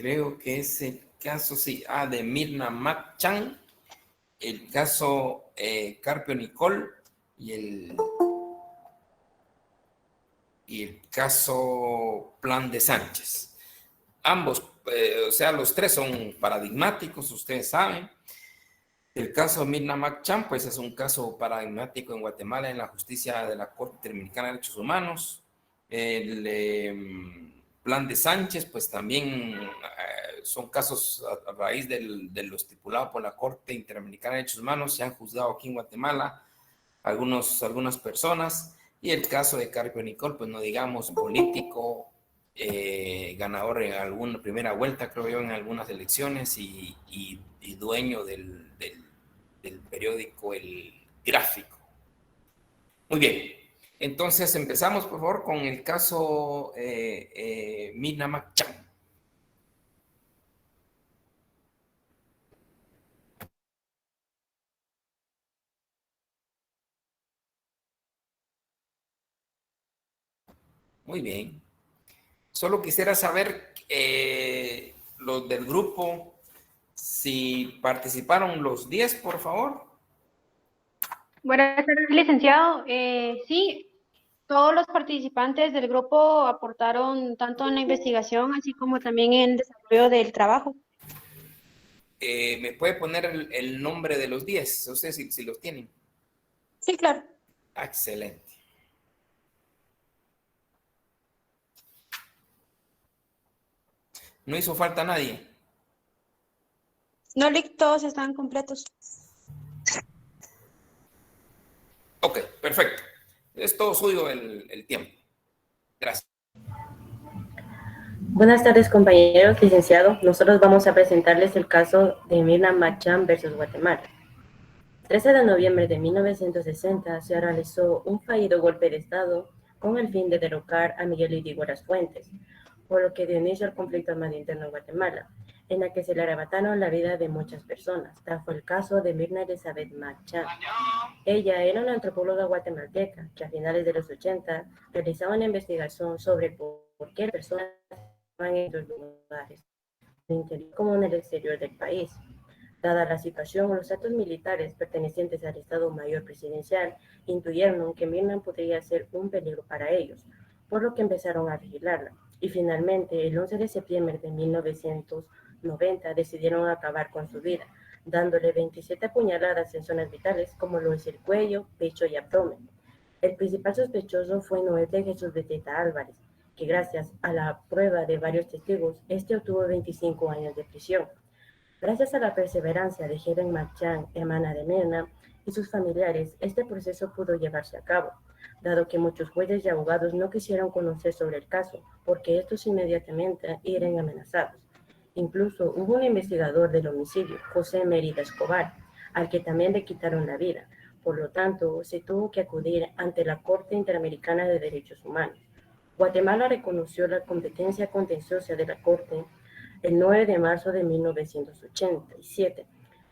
creo que es el caso, sí, de Mirna Mac-Chan, el caso Carpio Nicole y el caso Plan de Sánchez. Ambos, o sea, los tres son paradigmáticos, ustedes saben. El caso Mirna Mac-Chan, pues es un caso paradigmático en Guatemala en la justicia de la Corte Interamericana de Derechos Humanos. El Plan de Sánchez, pues también son casos a raíz de lo estipulado por la Corte Interamericana de Derechos Humanos, se han juzgado aquí en Guatemala algunas personas. Y el caso de Carpio Nicole, pues no digamos, político, ganador en alguna primera vuelta, creo yo, en algunas elecciones y dueño del periódico El Gráfico. Muy bien, entonces empezamos por favor con el caso Mirna Mac-Chan. Muy bien. Solo quisiera saber los del grupo, si participaron los 10, por favor. Buenas tardes, licenciado. Sí, todos los participantes del grupo aportaron tanto en la investigación así como también en el desarrollo del trabajo. ¿Me puede poner el nombre de los 10? Ustedes si los tienen. Sí, claro. Excelente. ¿No hizo falta nadie? No, Lick, todos están completos. Ok, perfecto. Es todo suyo el tiempo. Gracias. Buenas tardes, compañeros, licenciado. Nosotros vamos a presentarles el caso de Mirna Mac-Chan versus Guatemala. El 13 de noviembre de 1960 se realizó un fallido golpe de Estado con el fin de derrocar a Miguel Ydígoras Fuentes, por lo que dio inicio al conflicto armado interno en Guatemala, en la que se le arrebataron la vida de muchas personas. Tal fue el caso de Mirna Elizabeth Mac-Chan. Ella era una antropóloga guatemalteca que a finales de los 80 realizaba una investigación sobre por qué las personas en los lugares, en el interior como en el exterior del país. Dada la situación, los actos militares pertenecientes al Estado Mayor Presidencial intuyeron que Mirna podría ser un peligro para ellos, por lo que empezaron a vigilarla. Y finalmente, el 11 de septiembre de 1990, decidieron acabar con su vida, dándole 27 puñaladas en zonas vitales como lo es el cuello, pecho y abdomen. El principal sospechoso fue Noel de Jesús Beteta Álvarez, que gracias a la prueba de varios testigos, obtuvo 25 años de prisión. Gracias a la perseverancia de Helen Mac-Chan, hermana de Mirna, y sus familiares, este proceso pudo llevarse a cabo, dado que muchos jueces y abogados no quisieron conocer sobre el caso, porque estos inmediatamente eran amenazados. Incluso hubo un investigador del homicidio, José Mérida Escobar, al que también le quitaron la vida. Por lo tanto, se tuvo que acudir ante la Corte Interamericana de Derechos Humanos. Guatemala reconoció la competencia contenciosa de la Corte el 9 de marzo de 1987.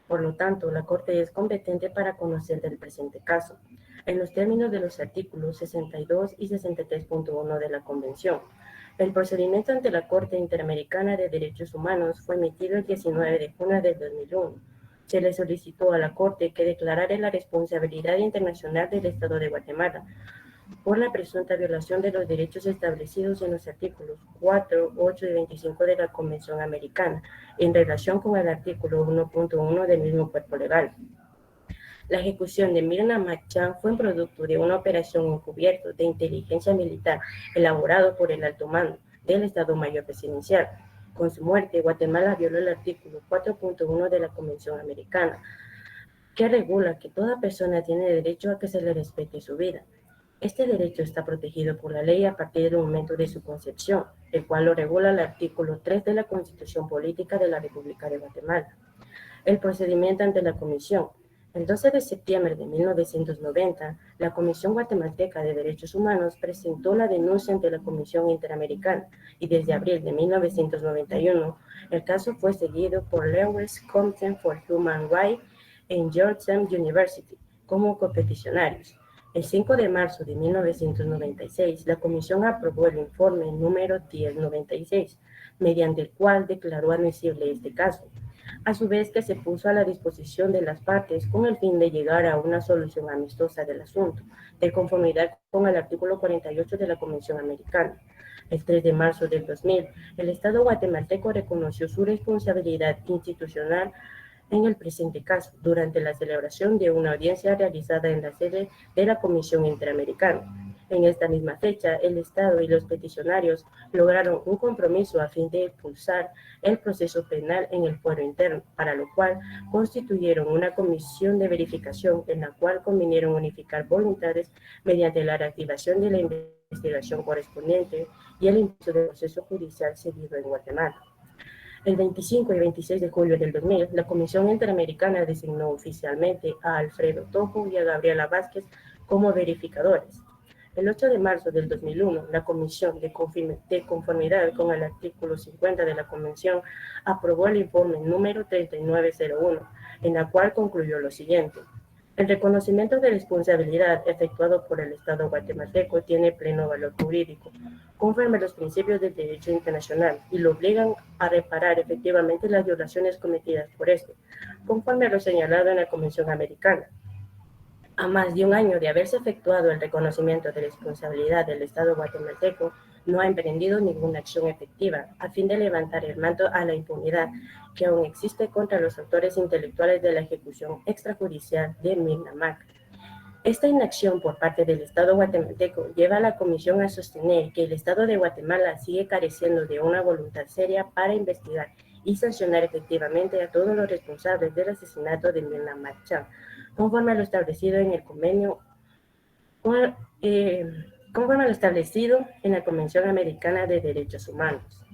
Por lo tanto, la Corte es competente para conocer del presente caso, en los términos de los artículos 62 y 63.1 de la Convención. El procedimiento ante la Corte Interamericana de Derechos Humanos fue emitido el 19 de junio del 2001. Se le solicitó a la Corte que declarara la responsabilidad internacional del Estado de Guatemala por la presunta violación de los derechos establecidos en los artículos 4, 8 y 25 de la Convención Americana, en relación con el artículo 1.1 del mismo cuerpo legal. La ejecución de Mirna Mac-Chan fue un producto de una operación encubierta de inteligencia militar elaborado por el alto mando del Estado Mayor Presidencial. Con su muerte, Guatemala violó el artículo 4.1 de la Convención Americana, que regula que toda persona tiene derecho a que se le respete su vida. Este derecho está protegido por la ley a partir del momento de su concepción, el cual lo regula el artículo 3 de la Constitución Política de la República de Guatemala. El procedimiento ante la Comisión. El 12 de septiembre de 1990, la Comisión Guatemalteca de Derechos Humanos presentó la denuncia ante la Comisión Interamericana y desde abril de 1991, el caso fue seguido por Lewis Commission for Human Rights en Georgetown University como copeticionarios. El 5 de marzo de 1996, la Comisión aprobó el informe número 1096, mediante el cual declaró admisible este caso, a su vez que se puso a la disposición de las partes con el fin de llegar a una solución amistosa del asunto, de conformidad con el artículo 48 de la Convención Americana. El 3 de marzo del 2000, el Estado guatemalteco reconoció su responsabilidad institucional en el presente caso, durante la celebración de una audiencia realizada en la sede de la Comisión Interamericana. En esta misma fecha, el Estado y los peticionarios lograron un compromiso a fin de impulsar el proceso penal en el fuero interno, para lo cual constituyeron una comisión de verificación en la cual convinieron unificar voluntades mediante la reactivación de la investigación correspondiente y el impulso del proceso judicial seguido en Guatemala. El 25 y 26 de julio del 2000, la Comisión Interamericana designó oficialmente a Alfredo Tojo y a Gabriela Vázquez como verificadores. El 8 de marzo del 2001, la Comisión, de conformidad con el artículo 50 de la Convención, aprobó el informe número 3901, en la cual concluyó lo siguiente. El reconocimiento de responsabilidad efectuado por el Estado guatemalteco tiene pleno valor jurídico, conforme a los principios del derecho internacional, y lo obligan a reparar efectivamente las violaciones cometidas por este, conforme a lo señalado en la Convención Americana. A más de un año de haberse efectuado el reconocimiento de responsabilidad del Estado guatemalteco, no ha emprendido ninguna acción efectiva a fin de levantar el manto a la impunidad que aún existe contra los autores intelectuales de la ejecución extrajudicial de Mirna Mac. Esta inacción por parte del Estado guatemalteco lleva a la Comisión a sostener que el Estado de Guatemala sigue careciendo de una voluntad seria para investigar y sancionar efectivamente a todos los responsables del asesinato de Mirna Mac Chan, conforme a lo establecido en el convenio, conforme a lo establecido en la Convención Americana de Derechos Humanos.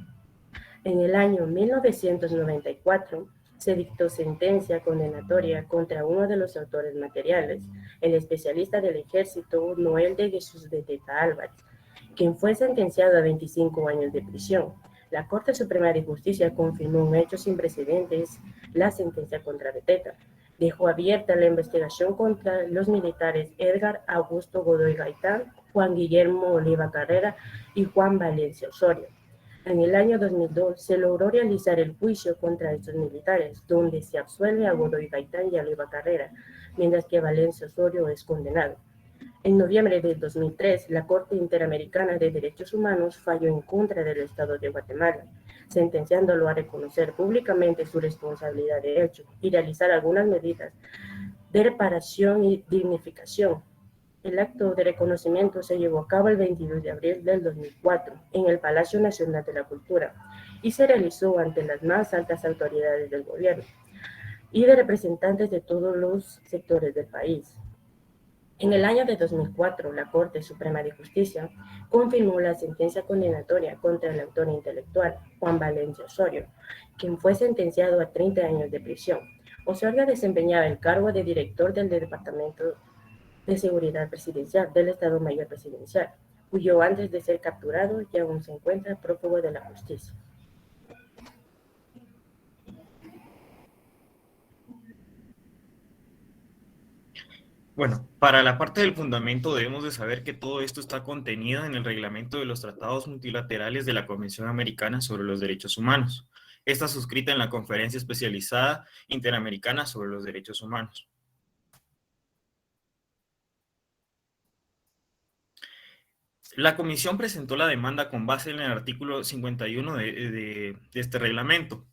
En el año 1994, se dictó sentencia condenatoria contra uno de los autores materiales, el especialista del Ejército Noel de Jesús de Teta Álvarez, quien fue sentenciado a 25 años de prisión. La Corte Suprema de Justicia confirmó un hecho sin precedentes, la sentencia contra Beteta. Dejó abierta la investigación contra los militares Edgar Augusto Godoy Gaitán, Juan Guillermo Oliva Carrera y Juan Valencia Osorio. En el año 2002 se logró realizar el juicio contra estos militares, donde se absuelve a Godoy Gaitán y a Oliva Carrera, mientras que Valencia Osorio es condenado. En noviembre de 2003, la Corte Interamericana de Derechos Humanos falló en contra del Estado de Guatemala, sentenciándolo a reconocer públicamente su responsabilidad de hecho y realizar algunas medidas de reparación y dignificación. El acto de reconocimiento se llevó a cabo el 22 de abril del 2004 en el Palacio Nacional de la Cultura y se realizó ante las más altas autoridades del gobierno y de representantes de todos los sectores del país. En el año de 2004, la Corte Suprema de Justicia confirmó la sentencia condenatoria contra el autor intelectual, Juan Valencia Osorio, quien fue sentenciado a 30 años de prisión. Osorio desempeñaba el cargo de director del Departamento de Seguridad Presidencial del Estado Mayor Presidencial, huyó antes de ser capturado y aún se encuentra prófugo de la justicia. Bueno, para la parte del fundamento debemos de saber que todo esto está contenido en el reglamento de los tratados multilaterales de la Convención Americana sobre los Derechos Humanos. Está suscrita en la Conferencia Especializada Interamericana sobre los Derechos Humanos. La Comisión presentó la demanda con base en el artículo 51 de este reglamento,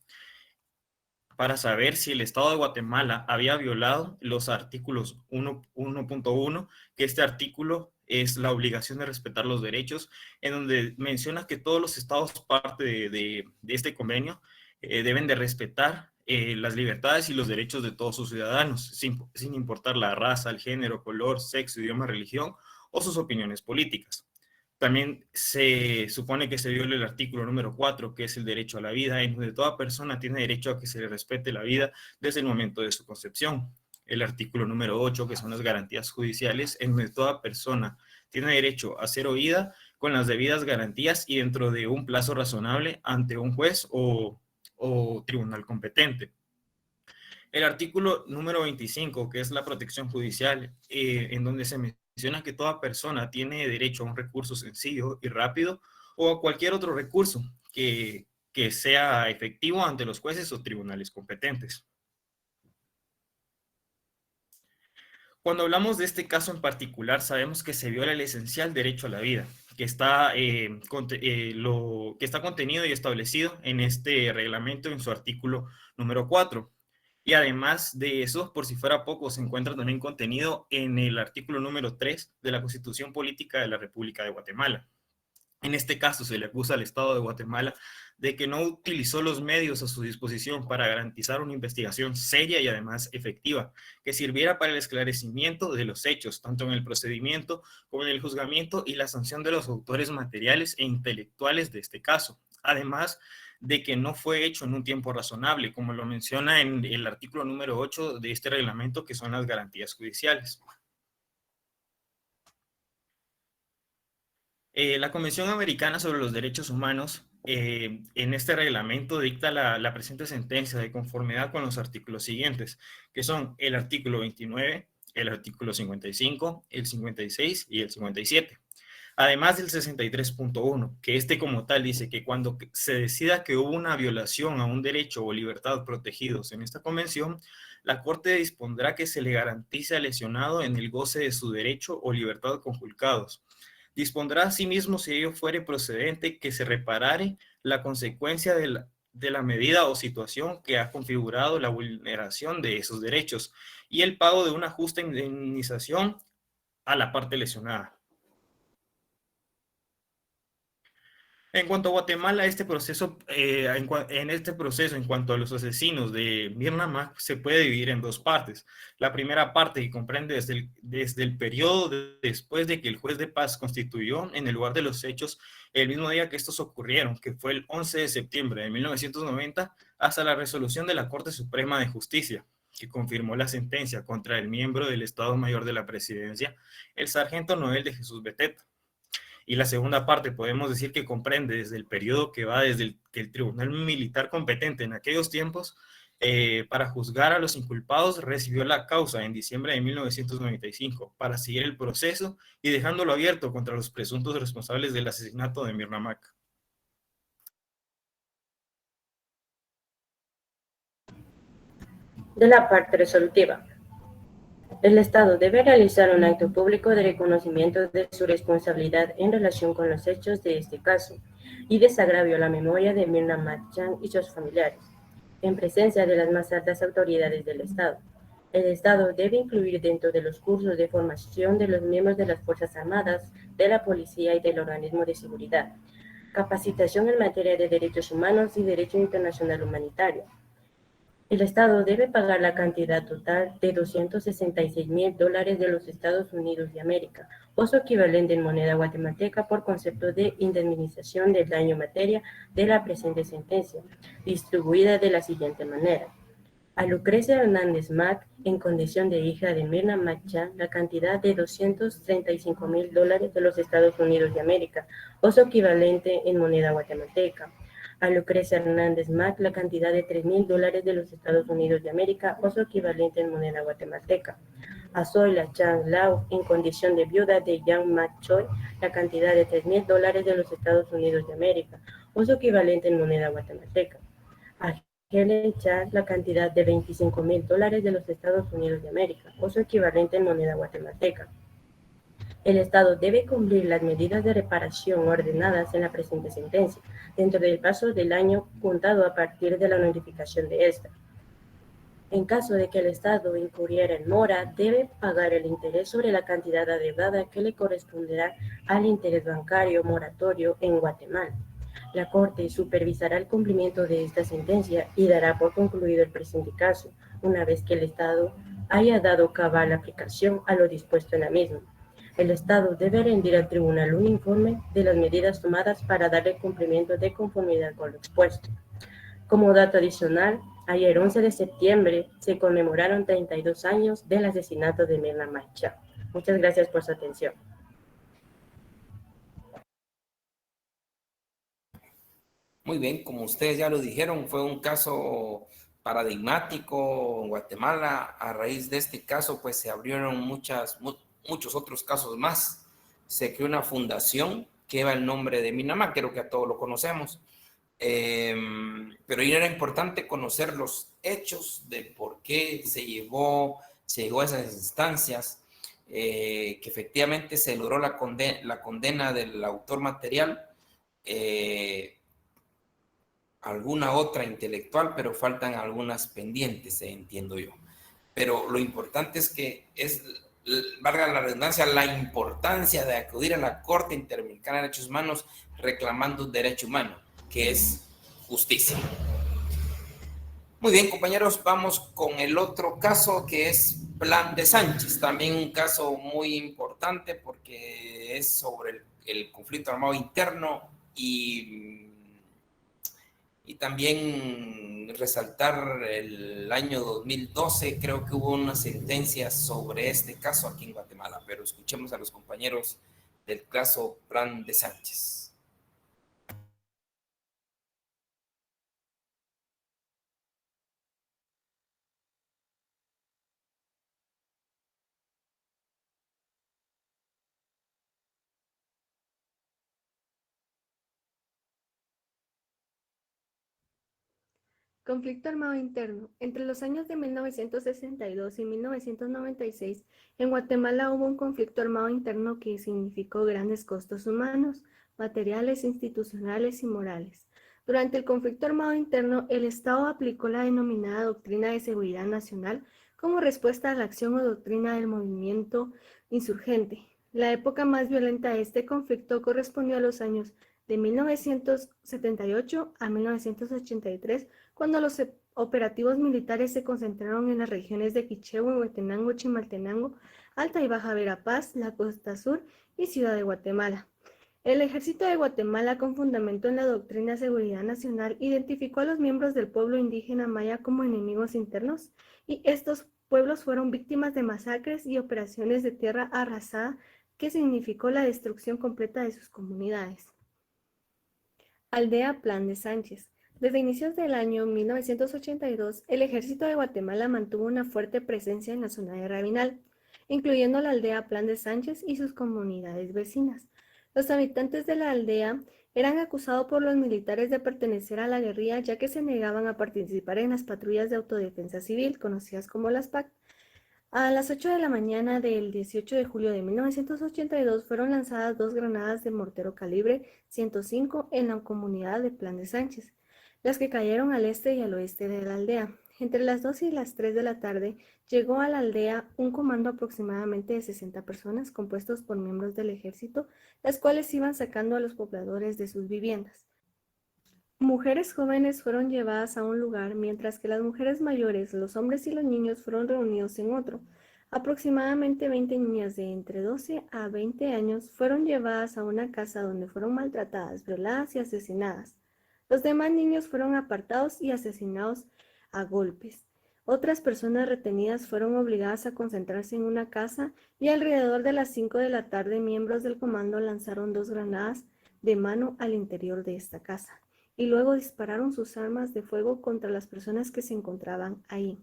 para saber si el Estado de Guatemala había violado los artículos 1.1, que este artículo es la obligación de respetar los derechos, en donde menciona que todos los estados parte de este convenio deben de respetar las libertades y los derechos de todos sus ciudadanos, sin importar la raza, el género, color, sexo, idioma, religión o sus opiniones políticas. También se supone que se viola el artículo número 4, que es el derecho a la vida, en donde toda persona tiene derecho a que se le respete la vida desde el momento de su concepción. El artículo número 8, que son las garantías judiciales, en donde toda persona tiene derecho a ser oída con las debidas garantías y dentro de un plazo razonable ante un juez o tribunal competente. El artículo número 25, que es la protección judicial, en donde se menciona que toda persona tiene derecho a un recurso sencillo y rápido o a cualquier otro recurso que sea efectivo ante los jueces o tribunales competentes. Cuando hablamos de este caso en particular, sabemos que se viola el esencial derecho a la vida, que está contenido y establecido en este reglamento en su artículo número 4. Y además de eso, por si fuera poco, se encuentra también contenido en el artículo número 3 de la Constitución Política de la República de Guatemala. En este caso, se le acusa al Estado de Guatemala de que no utilizó los medios a su disposición para garantizar una investigación seria y además efectiva, que sirviera para el esclarecimiento de los hechos, tanto en el procedimiento como en el juzgamiento y la sanción de los autores materiales e intelectuales de este caso. Además de que no fue hecho en un tiempo razonable, como lo menciona en el artículo número 8 de este reglamento, que son las garantías judiciales. La Convención Americana sobre los Derechos Humanos en este reglamento dicta la presente sentencia de conformidad con los artículos siguientes, que son el artículo 29, el artículo 55, el 56 y el 57. Además del 63.1, que este como tal dice que cuando se decida que hubo una violación a un derecho o libertad protegidos en esta convención, la Corte dispondrá que se le garantice al lesionado en el goce de su derecho o libertad conculcados. Dispondrá asimismo, si ello fuere procedente, que se reparare la consecuencia de la medida o situación que ha configurado la vulneración de esos derechos y el pago de una justa indemnización a la parte lesionada. En cuanto a Guatemala, en este proceso, en cuanto a los asesinos de Mirna Mac, se puede dividir en dos partes. La primera parte, que comprende desde el periodo después de que el juez de paz constituyó en el lugar de los hechos el mismo día que estos ocurrieron, que fue el 11 de septiembre de 1990, hasta la resolución de la Corte Suprema de Justicia, que confirmó la sentencia contra el miembro del Estado Mayor de la Presidencia, el sargento Noel de Jesús Beteta. Y la segunda parte podemos decir que comprende desde el periodo que va desde que el tribunal militar competente en aquellos tiempos para juzgar a los inculpados recibió la causa en diciembre de 1995 para seguir el proceso y dejándolo abierto contra los presuntos responsables del asesinato de Mirna Mac. De la parte resolutiva. El Estado debe realizar un acto público de reconocimiento de su responsabilidad en relación con los hechos de este caso y desagravio a la memoria de Mirna Mac y sus familiares, en presencia de las más altas autoridades del Estado. El Estado debe incluir dentro de los cursos de formación de los miembros de las Fuerzas Armadas, de la Policía y del organismo de seguridad, capacitación en materia de derechos humanos y derecho internacional humanitario. El Estado debe pagar la cantidad total de $266,000 de los Estados Unidos de América, o su equivalente en moneda guatemalteca por concepto de indemnización del daño en materia de la presente sentencia, distribuida de la siguiente manera. A Lucrecia Hernández Mac, en condición de hija de Mirna Mac, la cantidad de $235,000 de los Estados Unidos de América, o su equivalente en moneda guatemalteca. A Lucrecia Hernández Mac, la cantidad de $3,000 de los Estados Unidos de América, o su equivalente en moneda guatemalteca. A Zoila Chan Lau, en condición de viuda de Yang Mac Choi, la cantidad de $3,000 de los Estados Unidos de América, o su equivalente en moneda guatemalteca. A Helen Chan, la cantidad de $25,000 de los Estados Unidos de América, o su equivalente en moneda guatemalteca. El Estado debe cumplir las medidas de reparación ordenadas en la presente sentencia, dentro del plazo del año contado a partir de la notificación de esta. En caso de que el Estado incurriera en mora, debe pagar el interés sobre la cantidad adeudada que le corresponderá al interés bancario moratorio en Guatemala. La Corte supervisará el cumplimiento de esta sentencia y dará por concluido el presente caso, una vez que el Estado haya dado cabal aplicación a lo dispuesto en la misma. El Estado debe rendir al tribunal un informe de las medidas tomadas para darle cumplimiento de conformidad con lo expuesto. Como dato adicional, ayer 11 de septiembre se conmemoraron 32 años del asesinato de Mirna Mac. Muchas gracias por su atención. Muy bien, como ustedes ya lo dijeron, fue un caso paradigmático en Guatemala. A raíz de este caso, pues se abrieron muchos otros casos más, se creó una fundación que lleva el nombre de Minamá, creo que a todos lo conocemos. Pero era importante conocer los hechos de por qué se llegó a esas instancias, que efectivamente se logró la condena del autor material, alguna otra intelectual, pero faltan algunas pendientes, entiendo yo. Pero lo importante es que valga la redundancia, la importancia de acudir a la Corte Interamericana de Derechos Humanos reclamando un derecho humano, que es justicia. Muy bien, compañeros, vamos con el otro caso, que es Plan de Sánchez. También un caso muy importante porque es sobre el conflicto armado interno y también resaltar el año 2012, creo que hubo una sentencia sobre este caso aquí en Guatemala, pero escuchemos a los compañeros del caso Plan de Sánchez. Conflicto armado interno. Entre los años de 1962 y 1996, en Guatemala hubo un conflicto armado interno que significó grandes costos humanos, materiales, institucionales y morales. Durante el conflicto armado interno, el Estado aplicó la denominada Doctrina de Seguridad Nacional como respuesta a la acción o doctrina del movimiento insurgente. La época más violenta de este conflicto correspondió a los años de 1978 a 1983, cuando los operativos militares se concentraron en las regiones de Quichehue, Huetenango, Chimaltenango, Alta y Baja Verapaz, la Costa Sur y Ciudad de Guatemala. El Ejército de Guatemala, con fundamento en la doctrina de seguridad nacional, identificó a los miembros del pueblo indígena maya como enemigos internos, y estos pueblos fueron víctimas de masacres y operaciones de tierra arrasada que significó la destrucción completa de sus comunidades. Aldea Plan de Sánchez. Desde inicios del año 1982, el Ejército de Guatemala mantuvo una fuerte presencia en la zona de Rabinal, incluyendo la aldea Plan de Sánchez y sus comunidades vecinas. Los habitantes de la aldea eran acusados por los militares de pertenecer a la guerrilla, ya que se negaban a participar en las patrullas de autodefensa civil, conocidas como las PAC. A las 8 de la mañana del 18 de julio de 1982 fueron lanzadas 2 granadas de mortero calibre 105 en la comunidad de Plan de Sánchez, las que cayeron al este y al oeste de la aldea. Entre las 2 y las 3 de la tarde llegó a la aldea un comando aproximadamente de 60 personas compuestos por miembros del ejército, las cuales iban sacando a los pobladores de sus viviendas. Mujeres jóvenes fueron llevadas a un lugar, mientras que las mujeres mayores, los hombres y los niños fueron reunidos en otro. Aproximadamente 20 niñas de entre 12 a 20 años fueron llevadas a una casa donde fueron maltratadas, violadas y asesinadas. Los demás niños fueron apartados y asesinados a golpes. Otras personas retenidas fueron obligadas a concentrarse en una casa, y alrededor de las 5 de la tarde miembros del comando lanzaron 2 granadas de mano al interior de esta casa, y luego dispararon sus armas de fuego contra las personas que se encontraban ahí.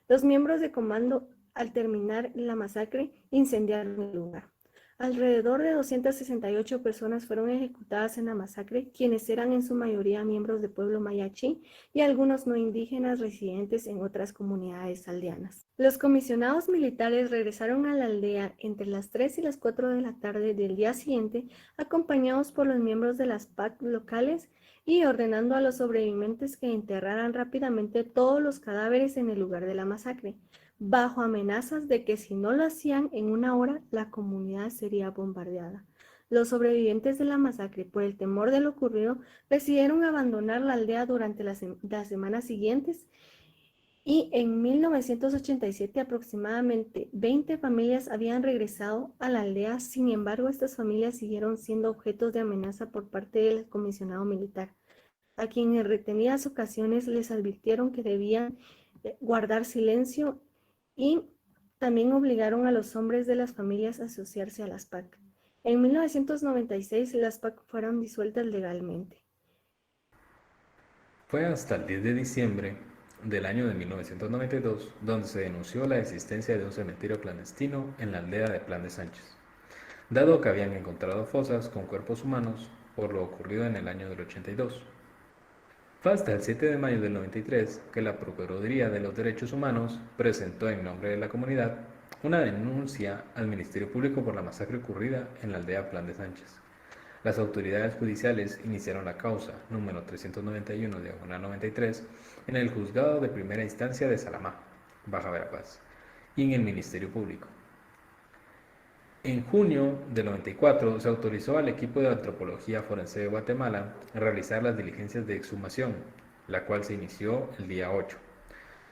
Los miembros de comando, al terminar la masacre, incendiaron el lugar. Alrededor de 268 personas fueron ejecutadas en la masacre, quienes eran en su mayoría miembros del pueblo mayachí y algunos no indígenas residentes en otras comunidades aldeanas. Los comisionados militares regresaron a la aldea entre las 3 y las 4 de la tarde del día siguiente, acompañados por los miembros de las PAC locales, y ordenando a los sobrevivientes que enterraran rápidamente todos los cadáveres en el lugar de la masacre, bajo amenazas de que si no lo hacían en una hora, la comunidad sería bombardeada. Los sobrevivientes de la masacre, por el temor de lo ocurrido, decidieron abandonar la aldea durante las semanas siguientes, y en 1987 aproximadamente 20 familias habían regresado a la aldea. Sin embargo, estas familias siguieron siendo objetos de amenaza por parte del comisionado militar, a quien en retenidas ocasiones les advirtieron que debían guardar silencio, y también obligaron a los hombres de las familias a asociarse a las PAC. En 1996 las PAC fueron disueltas legalmente. Fue hasta el 10 de diciembre del año de 1992, donde se denunció la existencia de un cementerio clandestino en la aldea de Plan de Sánchez, dado que habían encontrado fosas con cuerpos humanos por lo ocurrido en el año del 82. Fue hasta el 7 de mayo del 93 que la Procuraduría de los Derechos Humanos presentó en nombre de la comunidad una denuncia al Ministerio Público por la masacre ocurrida en la aldea Plan de Sánchez. Las autoridades judiciales iniciaron la causa número 391/93 en el Juzgado de Primera Instancia de Salamá, Baja Verapaz, y en el Ministerio Público. En junio del 94 se autorizó al equipo de Antropología Forense de Guatemala a realizar las diligencias de exhumación, la cual se inició el día 8.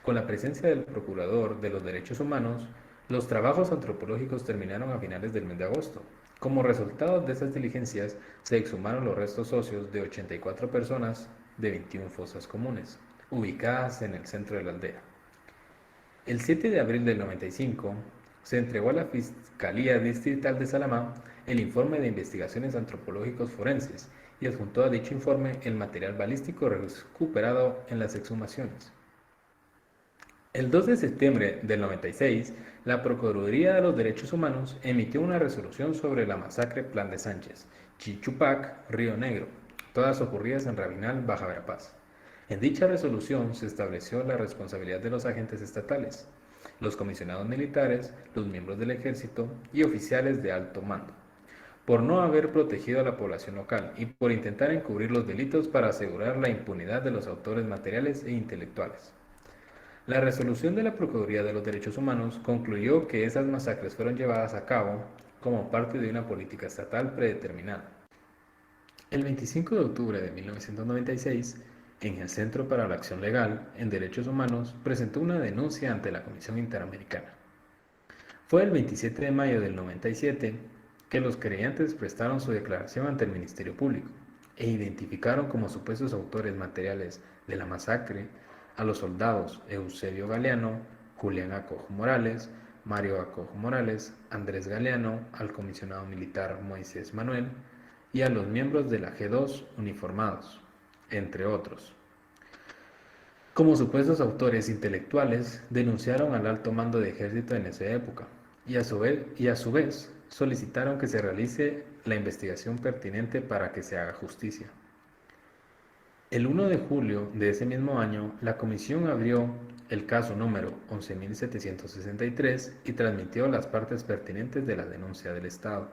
Con la presencia del Procurador de los Derechos Humanos, los trabajos antropológicos terminaron a finales del mes de agosto. Como resultado de esas diligencias, se exhumaron los restos óseos de 84 personas de 21 fosas comunes, ubicadas en el centro de la aldea. El 7 de abril del 95, se entregó a la Fiscalía Distrital de Salamá el informe de investigaciones antropológicos forenses y adjuntó a dicho informe el material balístico recuperado en las exhumaciones. El 2 de septiembre del 96, la Procuraduría de los Derechos Humanos emitió una resolución sobre la masacre Plan de Sánchez, Chichupac, Río Negro, todas ocurridas en Rabinal, Baja Verapaz. En dicha resolución se estableció la responsabilidad de los agentes estatales, los comisionados militares, los miembros del ejército y oficiales de alto mando, por no haber protegido a la población local y por intentar encubrir los delitos para asegurar la impunidad de los autores materiales e intelectuales. La resolución de la Procuraduría de los Derechos Humanos concluyó que esas masacres fueron llevadas a cabo como parte de una política estatal predeterminada. El 25 de octubre de 1996, en el Centro para la Acción Legal en Derechos Humanos presentó una denuncia ante la Comisión Interamericana. Fue el 27 de mayo del 97 que los querellantes prestaron su declaración ante el Ministerio Público e identificaron como supuestos autores materiales de la masacre a los soldados Eusebio Galeano, Julián Acojo Morales, Mario Acojo Morales, Andrés Galeano, al comisionado militar Moisés Manuel y a los miembros de la G2 uniformados, entre otros. Como supuestos autores intelectuales, denunciaron al alto mando de ejército en esa época y a su vez solicitaron que se realice la investigación pertinente para que se haga justicia. El 1 de julio de ese mismo año, la comisión abrió el caso número 11.763 y transmitió las partes pertinentes de la denuncia del Estado.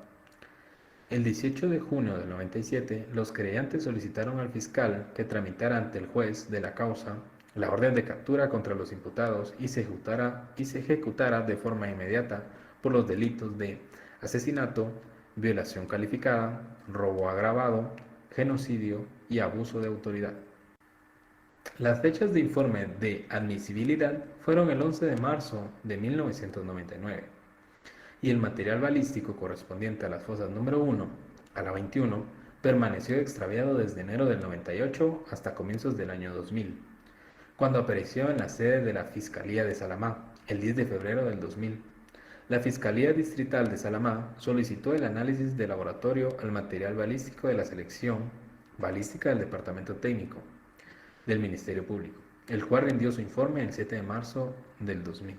El 18 de junio del 97, los querellantes solicitaron al fiscal que tramitara ante el juez de la causa la orden de captura contra los imputados y se ejecutara de forma inmediata por los delitos de asesinato, violación calificada, robo agravado, genocidio y abuso de autoridad. Las fechas de informe de admisibilidad fueron el 11 de marzo de 1999 y el material balístico correspondiente a las fosas número 1 a la 21 permaneció extraviado desde enero del 98 hasta comienzos del año 2000, cuando apareció en la sede de la Fiscalía de Salamá el 10 de febrero del 2000. La Fiscalía Distrital de Salamá solicitó el análisis de laboratorio al material balístico de la sección balística del Departamento Técnico del Ministerio Público, el cual rindió su informe el 7 de marzo del 2000.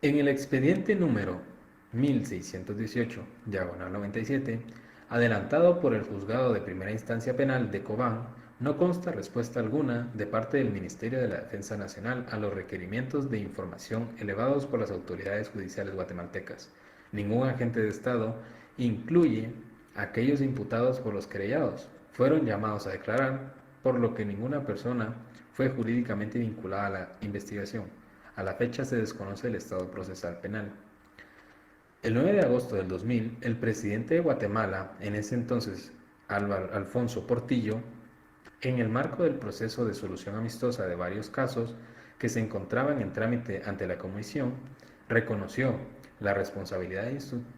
En el expediente número 1618/97, adelantado por el Juzgado de Primera Instancia Penal de Cobán, no consta respuesta alguna de parte del Ministerio de la Defensa Nacional a los requerimientos de información elevados por las autoridades judiciales guatemaltecas. Ningún agente de Estado, incluye aquellos imputados por los querellados, fueron llamados a declarar, por lo que ninguna persona fue jurídicamente vinculada a la investigación. A la fecha se desconoce el estado procesal penal. El 9 de agosto del 2000, el presidente de Guatemala, en ese entonces Alfonso Portillo, en el marco del proceso de solución amistosa de varios casos que se encontraban en trámite ante la Comisión, reconoció la responsabilidad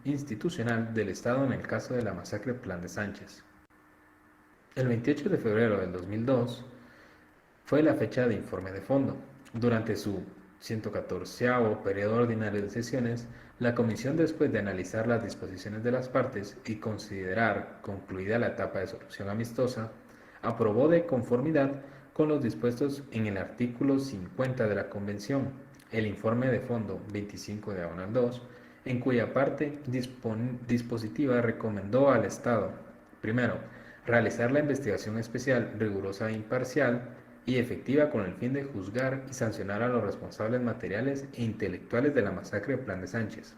institucional del Estado en el caso de la masacre Plan de Sánchez. El 28 de febrero del 2002 fue la fecha de informe de fondo. Durante su 114º periodo ordinario de sesiones, la Comisión, después de analizar las disposiciones de las partes y considerar concluida la etapa de solución amistosa, aprobó de conformidad con los dispuestos en el artículo 50 de la Convención, el informe de fondo 25/2, en cuya parte dispositiva recomendó al Estado, primero, realizar la investigación especial rigurosa e imparcial y efectiva con el fin de juzgar y sancionar a los responsables materiales e intelectuales de la masacre de Plan de Sánchez.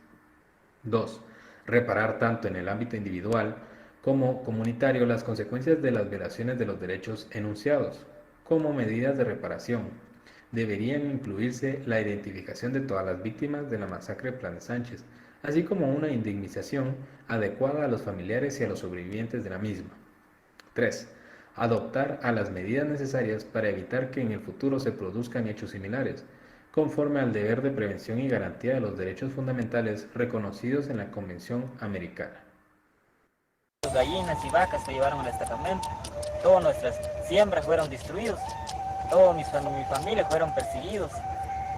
2. Reparar tanto en el ámbito individual como comunitario las consecuencias de las violaciones de los derechos enunciados. Como medidas de reparación, deberían incluirse la identificación de todas las víctimas de la masacre de Plan de Sánchez, así como una indemnización adecuada a los familiares y a los sobrevivientes de la misma. 3. Adoptar a las medidas necesarias para evitar que en el futuro se produzcan hechos similares, conforme al deber de prevención y garantía de los derechos fundamentales reconocidos en la Convención Americana. Gallinas y vacas se llevaron al destacamento, todas nuestras siembras fueron destruidas, todos mi familia fueron perseguidos,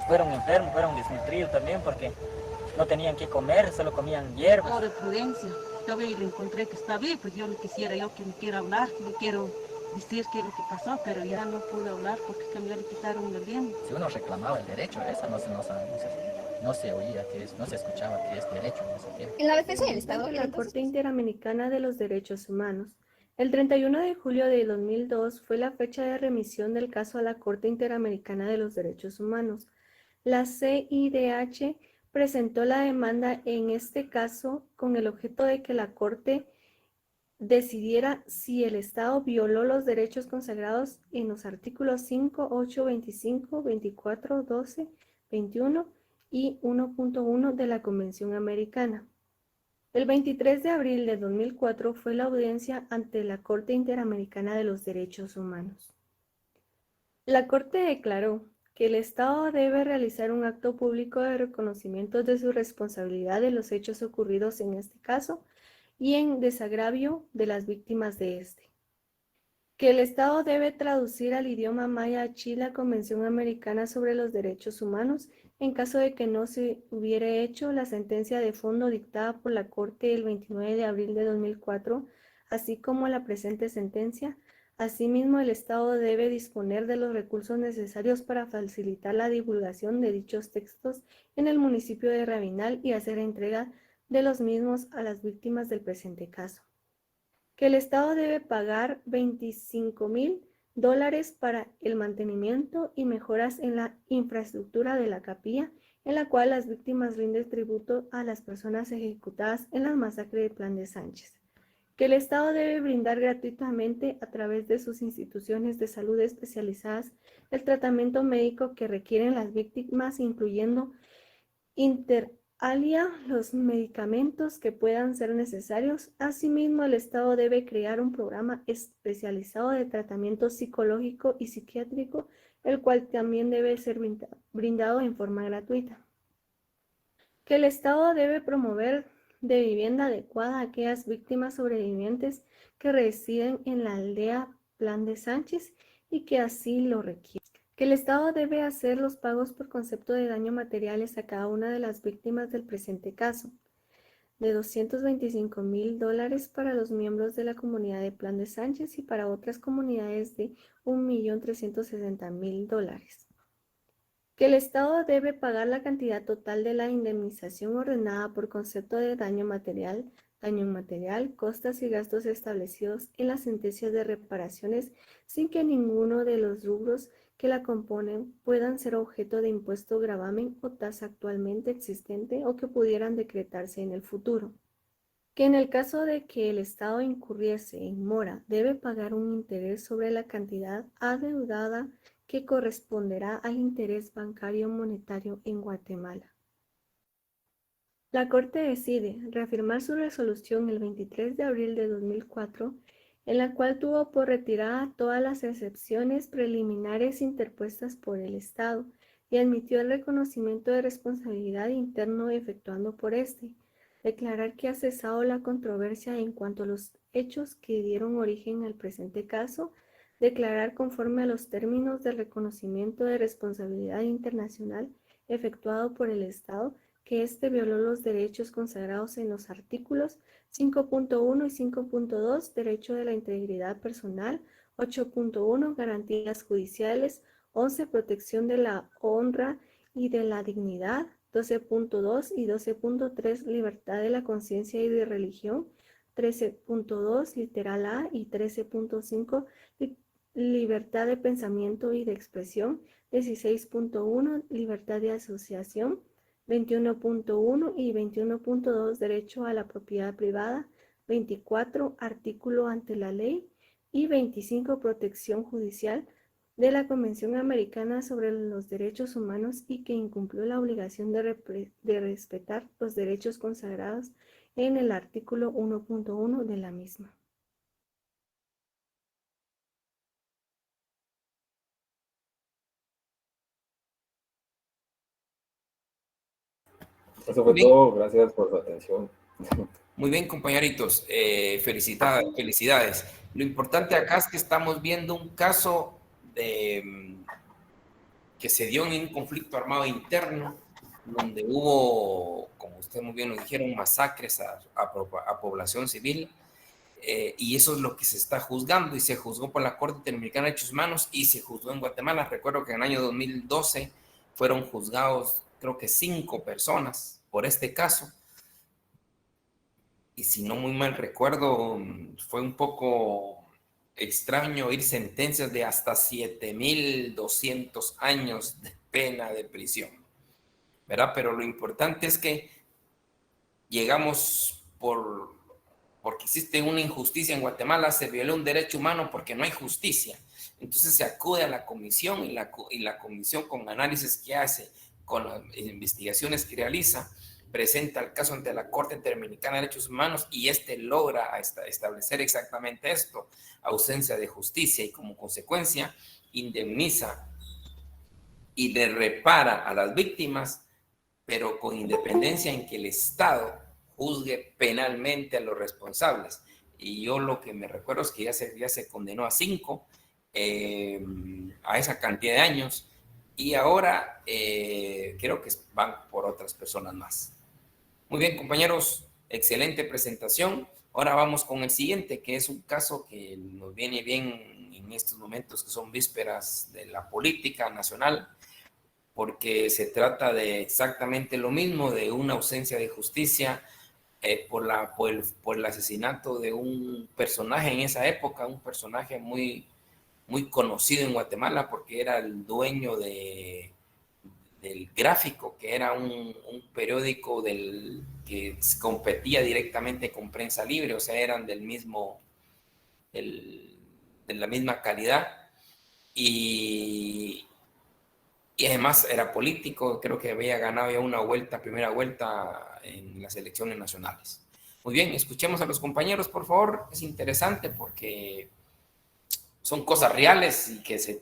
fueron enfermos, fueron desnutridos también porque no tenían que comer, solo comían hierba. Ahora Prudencia, yo le encontré que está bien, pues yo le quiero hablar, le quiero decir qué es lo que pasó, pero ya no pude hablar porque ya le quitaron el bien. Si uno reclamaba el derecho, eso no se oía, no se escuchaba que es derecho en ese tiempo. En la defensa del Estado, la Corte Interamericana de los Derechos Humanos. El 31 de julio de 2002 fue la fecha de remisión del caso a la Corte Interamericana de los Derechos Humanos. La CIDH presentó la demanda en este caso con el objeto de que la Corte decidiera si el Estado violó los derechos consagrados en los artículos 5, 8, 25, 24, 12, 21 y 1.1 de la Convención Americana. El 23 de abril de 2004 fue la audiencia ante la Corte Interamericana de los Derechos Humanos. La Corte declaró que el Estado debe realizar un acto público de reconocimiento de su responsabilidad de los hechos ocurridos en este caso y en desagravio de las víctimas de este. Que el Estado debe traducir al idioma maya-achí la Convención Americana sobre los Derechos Humanos en caso de que no se hubiera hecho la sentencia de fondo dictada por la Corte el 29 de abril de 2004, así como la presente sentencia. Asimismo, el Estado debe disponer de los recursos necesarios para facilitar la divulgación de dichos textos en el municipio de Rabinal y hacer entrega de los mismos a las víctimas del presente caso. Que el Estado debe pagar $25,000 para el mantenimiento y mejoras en la infraestructura de la capilla, en la cual las víctimas rinden tributo a las personas ejecutadas en la masacre de Plan de Sánchez. Que el Estado debe brindar gratuitamente a través de sus instituciones de salud especializadas el tratamiento médico que requieren las víctimas, incluyendo inter alia los medicamentos que puedan ser necesarios. Asimismo, el Estado debe crear un programa especializado de tratamiento psicológico y psiquiátrico, el cual también debe ser brindado en forma gratuita. Que el Estado debe promover de vivienda adecuada a aquellas víctimas sobrevivientes que residen en la aldea Plan de Sánchez y que así lo requieren. Que el Estado debe hacer los pagos por concepto de daño materiales a cada una de las víctimas del presente caso, de $225,000 para los miembros de la comunidad de Plan de Sánchez y para otras comunidades de $1,360,000. Que el Estado debe pagar la cantidad total de la indemnización ordenada por concepto de daño material, costas y gastos establecidos en las sentencias de reparaciones sin que ninguno de los rubros que la componen puedan ser objeto de impuesto, gravamen o tasa actualmente existente o que pudieran decretarse en el futuro. Que en el caso de que el Estado incurriese en mora, debe pagar un interés sobre la cantidad adeudada que corresponderá al interés bancario monetario en Guatemala. La Corte decide reafirmar su resolución el 23 de abril de 2004, en la cual tuvo por retirada todas las excepciones preliminares interpuestas por el Estado y admitió el reconocimiento de responsabilidad interno efectuando por este, declarar que ha cesado la controversia en cuanto a los hechos que dieron origen al presente caso, declarar conforme a los términos del reconocimiento de responsabilidad internacional efectuado por el Estado que éste violó los derechos consagrados en los artículos 5.1 y 5.2, derecho de la integridad personal 8.1 Garantías judiciales. 11 Protección de la honra y de la dignidad. 12.2 y 12.3 Libertad de la conciencia y de religión. 13.2 literal A y 13.5 libertad de pensamiento y de expresión. 16.1 libertad de asociación. 21.1 y 21.2 derecho a la propiedad privada. 24 artículo ante la ley. Y 25 protección judicial de la Convención Americana sobre los Derechos Humanos y que incumplió la obligación de respetar los derechos consagrados en el artículo 1.1 de la misma. Eso fue todo, gracias por su atención. Muy bien, compañeritos, felicidades. Lo importante acá es que estamos viendo un caso que se dio en un conflicto armado interno, donde hubo, como ustedes muy bien lo dijeron, masacres a población civil, y eso es lo que se está juzgando, y se juzgó por la Corte Interamericana de Derechos Humanos, y se juzgó en Guatemala. Recuerdo que en el año 2012 fueron juzgados, creo que 5 personas por este caso, y si no muy mal recuerdo, fue un poco extraño oír sentencias de hasta 7.200 años de pena de prisión, ¿verdad? Pero lo importante es que llegamos porque existe una injusticia en Guatemala, se violó un derecho humano porque no hay justicia. Entonces se acude a la comisión y la comisión, con análisis que hace, con las investigaciones que realiza, presenta el caso ante la Corte Interamericana de Derechos Humanos y logra establecer exactamente esto: ausencia de justicia, y como consecuencia indemniza y le repara a las víctimas, pero con independencia en que el Estado juzgue penalmente a los responsables. Y yo lo que me recuerdo es que ya se condenó a 5 a esa cantidad de años, y ahora creo que van por otras personas más. Muy bien, compañeros, excelente presentación. Ahora vamos con el siguiente, que es un caso que nos viene bien en estos momentos, que son vísperas de la política nacional, porque se trata de exactamente lo mismo, de una ausencia de justicia por el asesinato de un personaje en esa época, un personaje muy, muy conocido en Guatemala, porque era el dueño del Gráfico, que era un periódico que competía directamente con Prensa Libre, o sea, eran de la misma calidad, y además era político. Creo que había ganado ya primera vuelta en las elecciones nacionales. Muy bien, escuchemos a los compañeros, por favor. Es interesante porque son cosas reales y que se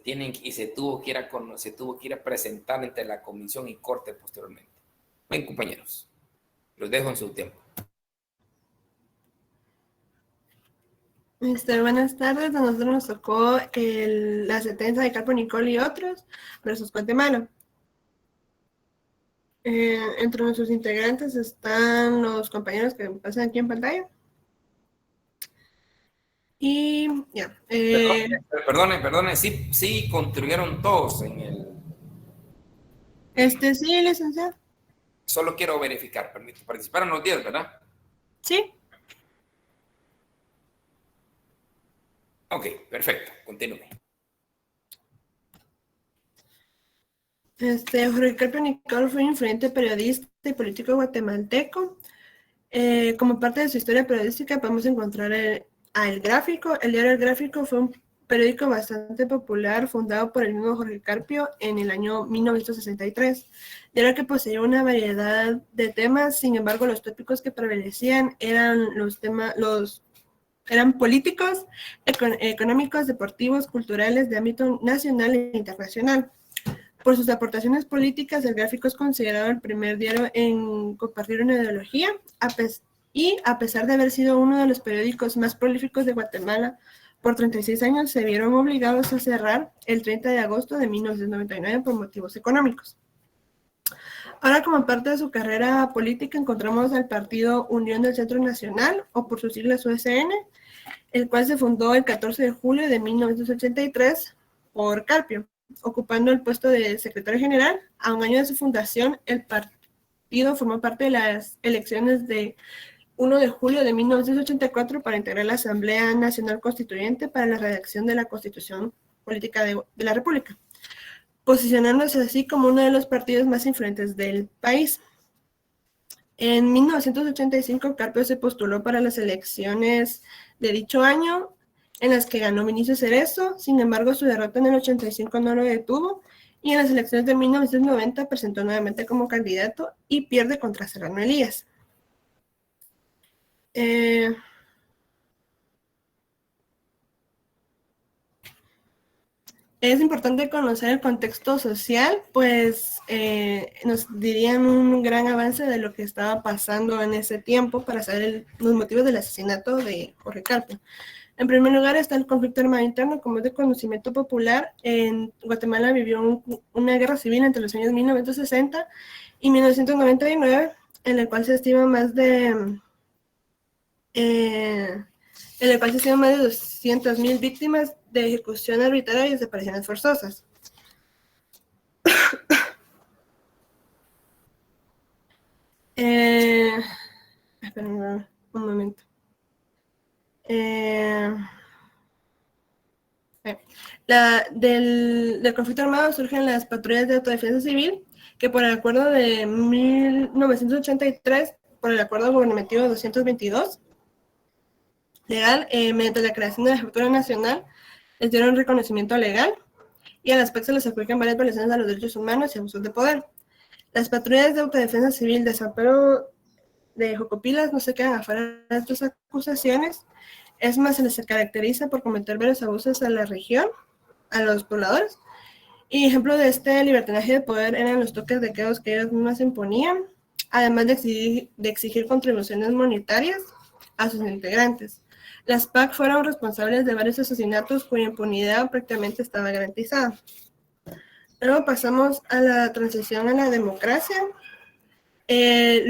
tuvo que ir a presentar ante la comisión y corte posteriormente. Bien, compañeros, los dejo en su tiempo. Buenas tardes. A nosotros nos tocó la sentencia de Carpo Nicol y otros versus Guatemala. Entre nuestros integrantes están los compañeros que pasan aquí en pantalla. Y ya. Perdone, sí construyeron todos en el... Sí, licenciado. Solo quiero verificar, participaron los 10, ¿verdad? Sí. Ok, perfecto, continúe. Jorge Carpio Nicol fue un influyente periodista y político guatemalteco. Como parte de su historia periodística podemos encontrar El Gráfico. El diario El Gráfico fue un periódico bastante popular fundado por el mismo Jorge Carpio en el año 1963. Diario que poseía una variedad de temas, sin embargo los tópicos que prevalecían eran eran políticos, económicos, deportivos, culturales de ámbito nacional e internacional. Por sus aportaciones políticas, El Gráfico es considerado el primer diario en compartir una ideología, y a pesar de haber sido uno de los periódicos más prolíficos de Guatemala por 36 años, se vieron obligados a cerrar el 30 de agosto de 1999 por motivos económicos. Ahora, como parte de su carrera política, encontramos al partido Unión del Centro Nacional, o por sus siglas USN. el cual se fundó el 14 de julio de 1983 por Carpio, ocupando el puesto de secretario general. A un año de su fundación, el partido formó parte de las elecciones de 1 de julio de 1984 para integrar la Asamblea Nacional Constituyente para la redacción de la Constitución Política de la República, posicionándose así como uno de los partidos más influyentes del país. En 1985, Carpio se postuló para las elecciones de dicho año, en las que ganó Vinicio Cerezo. Sin embargo, su derrota en el 85 no lo detuvo, y en las elecciones de 1990 presentó nuevamente como candidato y pierde contra Serrano Elías. Es importante conocer el contexto social, pues nos dirían un gran avance de lo que estaba pasando en ese tiempo para saber los motivos del asesinato de Jorge Carpio. En primer lugar está el conflicto armado interno, como es de conocimiento popular. En Guatemala vivió una guerra civil entre los años 1960 y 1999, en el cual se estima más de 200.000 víctimas de ejecución arbitraria y desapariciones forzosas. Esperen un momento. Del conflicto armado surgen las patrullas de autodefensa civil, que por el acuerdo de 1983, por el acuerdo gubernativo 222, legal, mediante la creación de la Jefatura Nacional, les dieron reconocimiento legal, y al aspecto les aplican varias violaciones a los derechos humanos y abusos de poder. Las patrullas de autodefensa civil de San Pedro de Jocopilas no se quedan afuera de estas acusaciones. Es más, se les caracteriza por cometer varios abusos a la región, a los pobladores, y ejemplo de este libertinaje de poder eran los toques de queda que ellos mismos imponían, además de exigir contribuciones monetarias a sus integrantes. Las PAC fueron responsables de varios asesinatos cuya impunidad prácticamente estaba garantizada. Luego pasamos a la transición a la democracia. En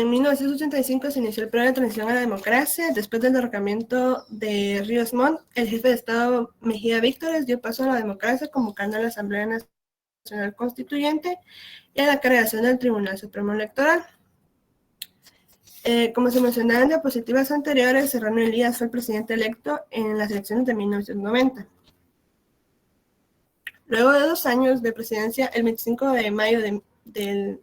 1985 se inició el periodo de transición a la democracia. Después del derrocamiento de Ríos Montt, el jefe de Estado Mejía Víctores dio paso a la democracia, convocando a la Asamblea Nacional Constituyente y a la creación del Tribunal Supremo Electoral. Como se mencionaba en diapositivas anteriores, Serrano Elías fue el presidente electo en las elecciones de 1990. Luego de 2 años de presidencia, el 25 de mayo del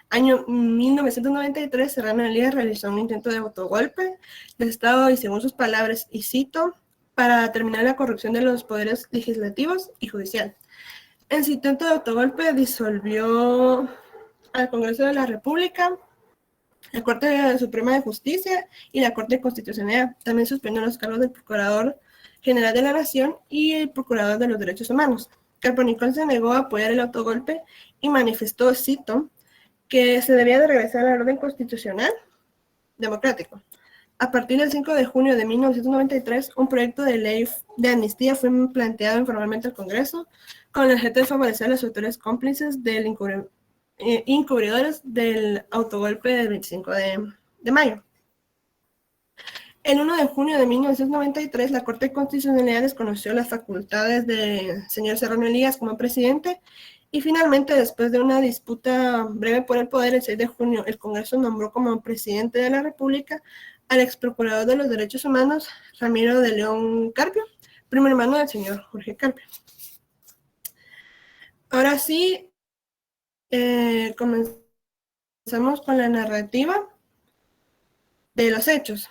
año 1993, Serrano Elías realizó un intento de autogolpe de Estado y, según sus palabras, y cito, para terminar la corrupción de los poderes legislativos y judicial. En su intento de autogolpe disolvió al Congreso de la República, la Corte Suprema de Justicia y la Corte Constitucional. También suspendió los cargos del Procurador General de la Nación y el Procurador de los Derechos Humanos. Carpio Nicol se negó a apoyar el autogolpe y manifestó, cito, que se debía de regresar al orden constitucional democrático. A partir del 5 de junio de 1993, un proyecto de ley de amnistía fue planteado informalmente al Congreso con el objeto de favorecer a los autores cómplices del encubridores del autogolpe del 25 de mayo. El 1 de junio de 1993, la Corte Constitucional desconoció las facultades del señor Serrano Elías como presidente, y finalmente, después de una disputa breve por el poder, el 6 de junio, el Congreso nombró como presidente de la República al ex procurador de los Derechos Humanos, Ramiro de León Carpio, primo hermano del señor Jorge Carpio. Ahora sí, comenzamos con la narrativa de los hechos.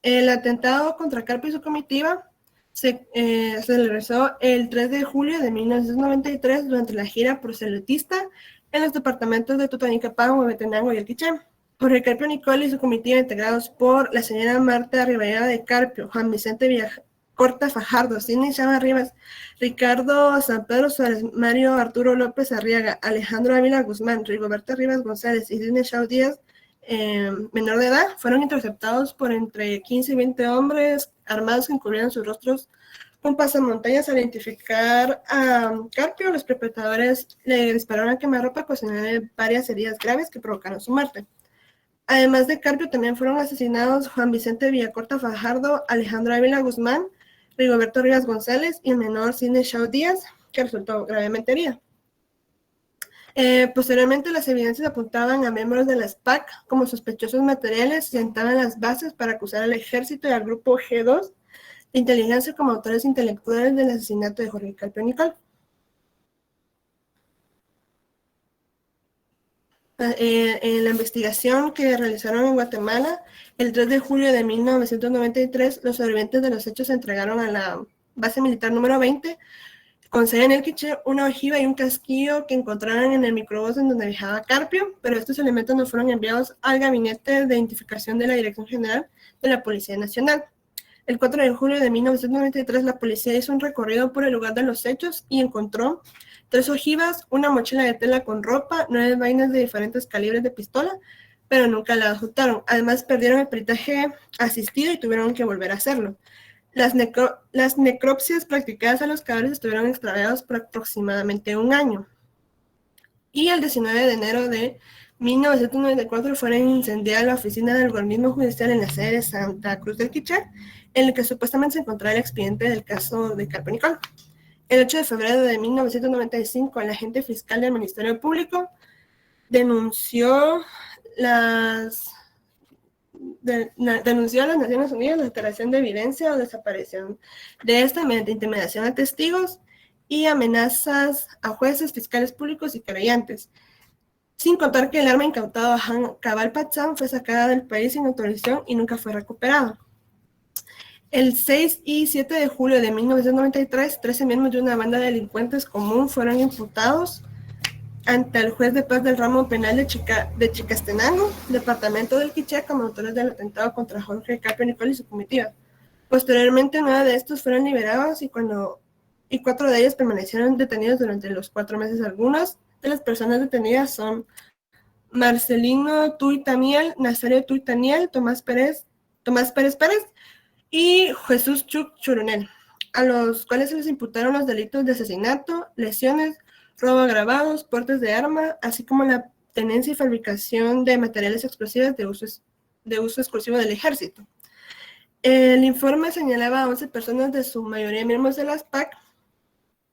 El atentado contra Carpio y su comitiva se realizó el 3 de julio de 1993 durante la gira proselitista en los departamentos de Totonicapán, Huehuetenango y El Quiché. Jorge Carpio Nicol y su comitiva, integrados por la señora Marta Rivadeneira de Carpio, Juan Vicente Villacorta Fajardo, Sidney Chava Rivas, Ricardo San Pedro Suárez, Mario Arturo López Arriaga, Alejandro Ávila Guzmán, Rigoberta Rivas González y Sidney Chao Díaz, menor de edad, fueron interceptados por entre 15 y 20 hombres armados que encubrieron sus rostros con pasamontañas. Al identificar a Carpio, los perpetradores le dispararon a quemarropa, ocasionándole varias heridas graves que provocaron su muerte. Además de Carpio, también fueron asesinados Juan Vicente Villacorta Fajardo, Alejandro Ávila Guzmán, Rigoberto Rivas González y el menor Sidney Shaw Díaz, que resultó gravemente herido. Posteriormente, las evidencias apuntaban a miembros de las PAC como sospechosos materiales y sentaban las bases para acusar al ejército y al grupo G2 de inteligencia como autores intelectuales del asesinato de Jorge Carpio Nicol. En la investigación que realizaron en Guatemala, el 3 de julio de 1993, los sobrevivientes de los hechos se entregaron a la base militar número 20, con sede en el Quiché, una ojiva y un casquillo que encontraron en el microbús en donde viajaba Carpio, pero estos elementos no fueron enviados al Gabinete de Identificación de la Dirección General de la Policía Nacional. El 4 de julio de 1993, la policía hizo un recorrido por el lugar de los hechos y encontró 3 ojivas, una mochila de tela con ropa, 9 vainas de diferentes calibres de pistola, pero nunca la adjuntaron. Además, perdieron el peritaje asistido y tuvieron que volver a hacerlo. Las necropsias practicadas a los cadáveres estuvieron extraviados por aproximadamente un año. Y el 19 de enero de 1994 fueron incendiadas la oficina del organismo judicial en la sede de Santa Cruz del Quiché, en el que supuestamente se encontraba el expediente del caso de Carpio Nicol. El 8 de febrero de 1995, el agente fiscal del Ministerio Público denunció denunció a las Naciones Unidas la alteración de evidencia o desaparición de esta mediante intimidación a testigos y amenazas a jueces, fiscales públicos y querellantes. Sin contar que el arma incautada a Cabal Patzán fue sacada del país sin autorización y nunca fue recuperada. El 6 y 7 de julio de 1993, 13 miembros de una banda de delincuentes común fueron imputados ante el juez de paz del ramo penal de Chicastenango, departamento del Quiché, como autores del atentado contra Jorge Carpio Nicol y su comitiva. Posteriormente, 9 de estos fueron liberados y 4 de ellos permanecieron detenidos durante los 4 meses. Algunas de las personas detenidas son Marcelino Tuy Tamiel, Nazario Tuy Taniel, Tomás Pérez y Jesús Chuc Churunel, a los cuales se les imputaron los delitos de asesinato, lesiones, robo agravado, portes de arma, así como la tenencia y fabricación de materiales explosivos de uso exclusivo del ejército. El informe señalaba a 11 personas, de su mayoría miembros de las PAC,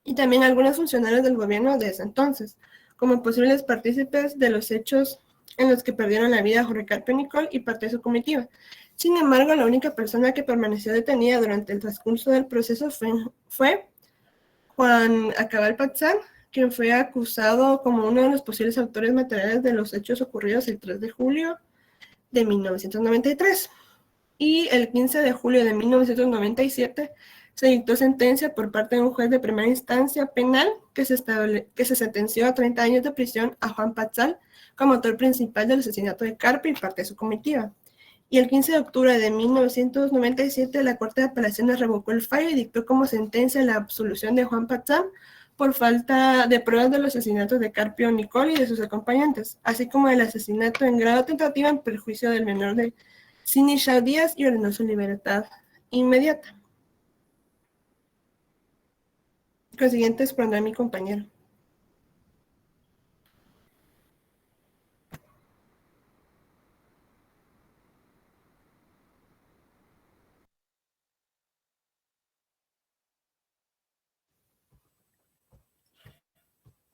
y también algunos funcionarios del gobierno de ese entonces, como posibles partícipes de los hechos en los que perdieron la vida Jorge Carpio Nicol y parte de su comitiva. Sin embargo, la única persona que permaneció detenida durante el transcurso del proceso fue Juan Acabal Patzán, quien fue acusado como uno de los posibles autores materiales de los hechos ocurridos el 3 de julio de 1993. Y el 15 de julio de 1997 se dictó sentencia por parte de un juez de primera instancia penal que se sentenció a 30 años de prisión a Juan Patzán como autor principal del asesinato de Carpio y parte de su comitiva. Y el 15 de octubre de 1997 la Corte de Apelaciones revocó el fallo y dictó como sentencia la absolución de Juan Patzán por falta de pruebas de los asesinatos de Carpio Nicol y de sus acompañantes, así como del asesinato en grado tentativa en perjuicio del menor de Sidney Shaw Díaz, y ordenó su libertad inmediata. Lo siguiente expondrá mi compañero.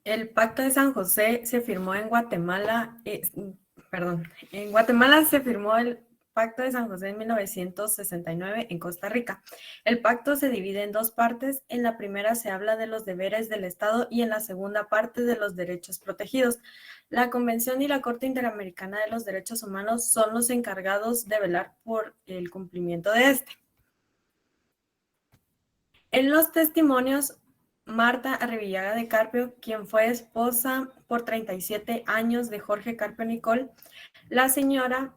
El Pacto de San José se firmó en Guatemala, en Guatemala se firmó el Pacto de San José en 1969 en Costa Rica. El pacto se divide en 2 partes. En la primera se habla de los deberes del Estado y en la segunda parte de los derechos protegidos. La Convención y la Corte Interamericana de los Derechos Humanos son los encargados de velar por el cumplimiento de este. En los testimonios, Marta Arribillaga de Carpio, quien fue esposa por 37 años de Jorge Carpio Nicol, la señora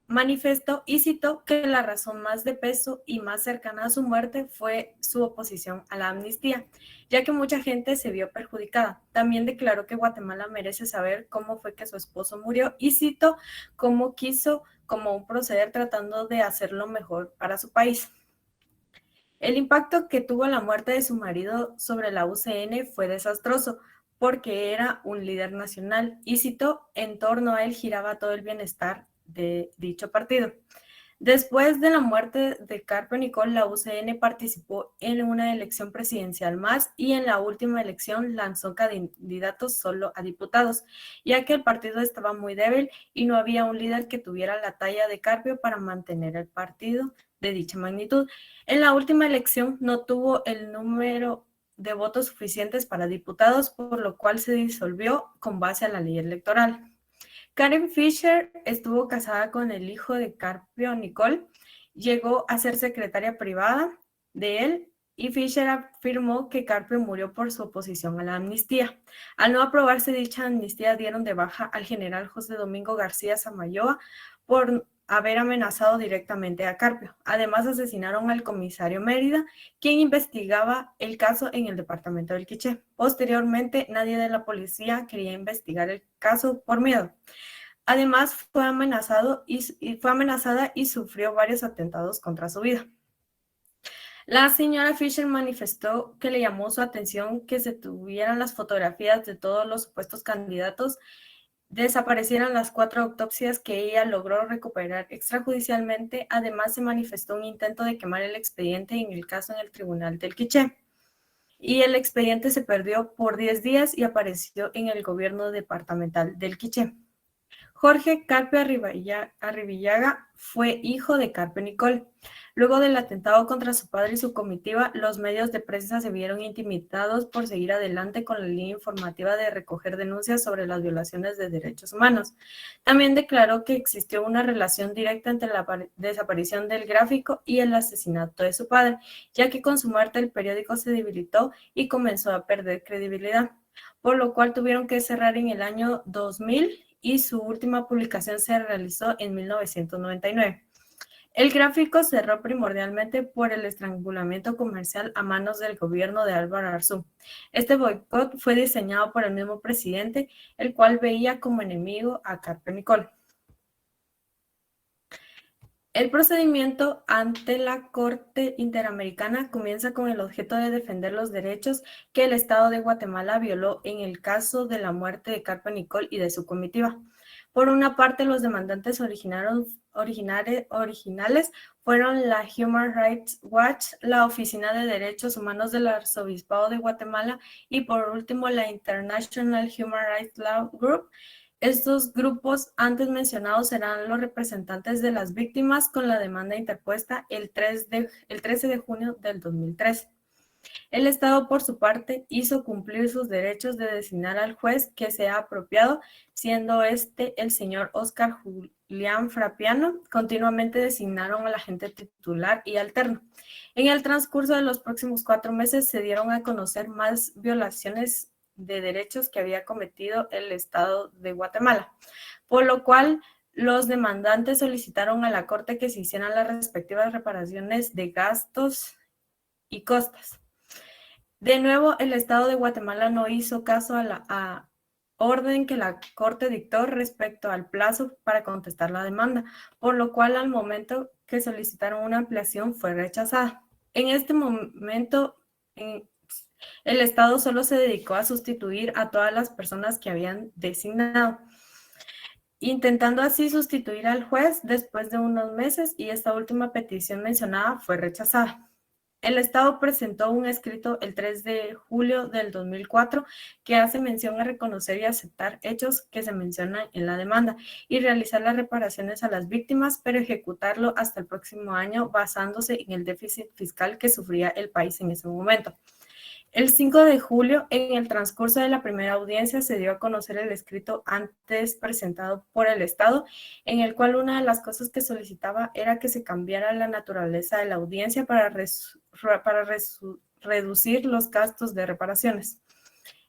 manifestó y citó que la razón más de peso y más cercana a su muerte fue su oposición a la amnistía, ya que mucha gente se vio perjudicada. También declaró que Guatemala merece saber cómo fue que su esposo murió y citó cómo quiso como un proceder tratando de hacerlo mejor para su país. El impacto que tuvo la muerte de su marido sobre la UCN fue desastroso, porque era un líder nacional, y citó, en torno a él giraba todo el bienestar de dicho partido. Después de la muerte de Carpio Nicol, la UCN participó en una elección presidencial más y en la última elección lanzó candidatos solo a diputados, ya que el partido estaba muy débil y no había un líder que tuviera la talla de Carpio para mantener el partido de dicha magnitud. En la última elección no tuvo el número de votos suficientes para diputados, por lo cual se disolvió con base a la ley electoral. Karen Fisher estuvo casada con el hijo de Carpio Nicol, llegó a ser secretaria privada de él y Fisher afirmó que Carpio murió por su oposición a la amnistía. Al no aprobarse dicha amnistía, dieron de baja al general José Domingo García Samayoa por haber amenazado directamente a Carpio. Además, asesinaron al comisario Mérida, quien investigaba el caso en el departamento del Quiché. Posteriormente, nadie de la policía quería investigar el caso por miedo. Además, fue amenazada y sufrió varios atentados contra su vida. La señora Fisher manifestó que le llamó su atención que se tuvieran las fotografías de todos los supuestos candidatos, desaparecieran las 4 autopsias que ella logró recuperar extrajudicialmente. Además, se manifestó un intento de quemar el expediente en el caso en el Tribunal del Quiché. Y el expediente se perdió por 10 días y apareció en el gobierno departamental del Quiché. Jorge Carpio Arribillaga fue hijo de Carpio Nicol. Luego del atentado contra su padre y su comitiva, los medios de prensa se vieron intimidados por seguir adelante con la línea informativa de recoger denuncias sobre las violaciones de derechos humanos. También declaró que existió una relación directa entre la desaparición del gráfico y el asesinato de su padre, ya que con su muerte el periódico se debilitó y comenzó a perder credibilidad, por lo cual tuvieron que cerrar en el año 2000 y su última publicación se realizó en 1999. El gráfico cerró primordialmente por el estrangulamiento comercial a manos del gobierno de Álvaro Arzú. Este boicot fue diseñado por el mismo presidente, el cual veía como enemigo a Carpio Nicol. El procedimiento ante la Corte Interamericana comienza con el objeto de defender los derechos que el Estado de Guatemala violó en el caso de la muerte de Carpio Nicol y de su comitiva. Por una parte, los demandantes originales fueron la Human Rights Watch, la Oficina de Derechos Humanos del Arzobispado de Guatemala y por último la International Human Rights Law Group. Estos grupos antes mencionados serán los representantes de las víctimas con la demanda interpuesta el 13 de junio del 2003. El Estado, por su parte, hizo cumplir sus derechos de designar al juez que sea apropiado, siendo este el señor Óscar Julián Frapiano. Continuamente designaron al agente titular y alterno. En el transcurso de los próximos 4 meses se dieron a conocer más violaciones de derechos que había cometido el Estado de Guatemala, por lo cual los demandantes solicitaron a la Corte que se hicieran las respectivas reparaciones de gastos y costas. De nuevo, el Estado de Guatemala no hizo caso a la orden que la Corte dictó respecto al plazo para contestar la demanda, por lo cual al momento que solicitaron una ampliación fue rechazada. En este momento, el Estado solo se dedicó a sustituir a todas las personas que habían designado, intentando así sustituir al juez después de unos meses, y esta última petición mencionada fue rechazada. El Estado presentó un escrito el 3 de julio del 2004 que hace mención a reconocer y aceptar hechos que se mencionan en la demanda y realizar las reparaciones a las víctimas, pero ejecutarlo hasta el próximo año basándose en el déficit fiscal que sufría el país en ese momento. El 5 de julio, en el transcurso de la primera audiencia, se dio a conocer el escrito antes presentado por el Estado, en el cual una de las cosas que solicitaba era que se cambiara la naturaleza de la audiencia para reducir los gastos de reparaciones.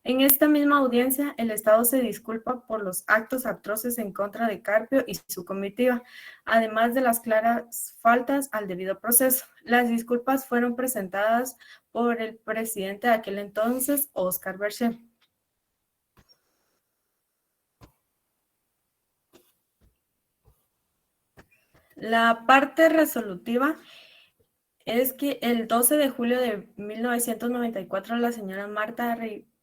En esta misma audiencia, el Estado se disculpa por los actos atroces en contra de Carpio y su comitiva, además de las claras faltas al debido proceso. Las disculpas fueron presentadas por el presidente de aquel entonces, Óscar Berché. La parte resolutiva es que el 12 de julio de 1994 la señora Marta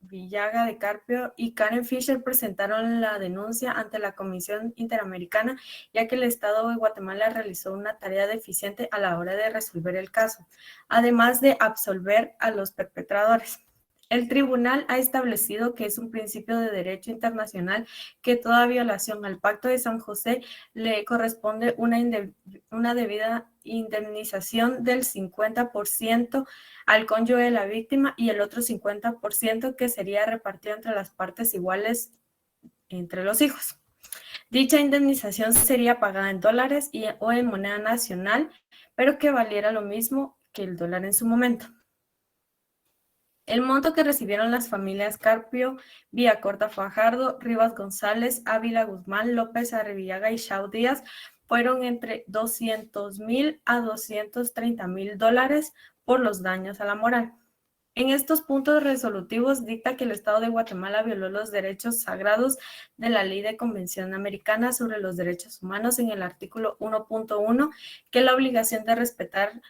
Arrivillaga de Carpio y Karen Fisher presentaron la denuncia ante la Comisión Interamericana, ya que el Estado de Guatemala realizó una tarea deficiente a la hora de resolver el caso, además de absolver a los perpetradores. El tribunal ha establecido que es un principio de derecho internacional que toda violación al Pacto de San José le corresponde una debida indemnización del 50% al cónyuge de la víctima y el otro 50% que sería repartido entre las partes iguales entre los hijos. Dicha indemnización sería pagada en dólares o en moneda nacional, pero que valiera lo mismo que el dólar en su momento. El monto que recibieron las familias Carpio, Villacorta Fajardo, Rivas González, Ávila Guzmán, López Arrivillaga y Shaw Díaz fueron entre $200,000 a $230,000 por los daños a la moral. En estos puntos resolutivos dicta que el Estado de Guatemala violó los derechos sagrados de la Ley de Convención Americana sobre los Derechos Humanos en el artículo 1.1, que es la obligación de respetar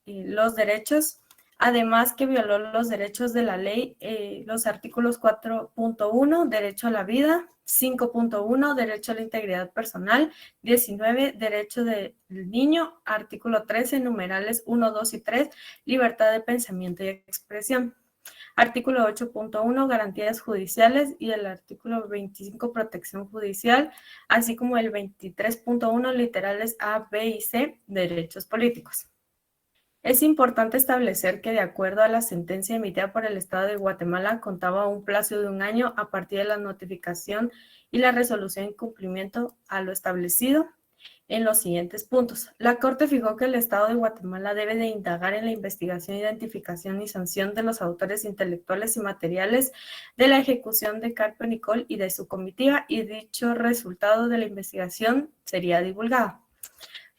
los derechos. Además que violó los derechos de la ley, los artículos 4.1, derecho a la vida, 5.1, derecho a la integridad personal, 19, derecho del niño, artículo 13, numerales 1, 2 y 3, libertad de pensamiento y expresión. Artículo 8.1, garantías judiciales y el artículo 25, protección judicial, así como el 23.1, literales A, B y C, derechos políticos. Es importante establecer que de acuerdo a la sentencia emitida por el Estado de Guatemala contaba un plazo de 1 año a partir de la notificación y la resolución en cumplimiento a lo establecido en los siguientes puntos. La Corte fijó que el Estado de Guatemala debe de indagar en la investigación, identificación y sanción de los autores intelectuales y materiales de la ejecución de Carpio Nicol y de su comitiva, y dicho resultado de la investigación sería divulgado.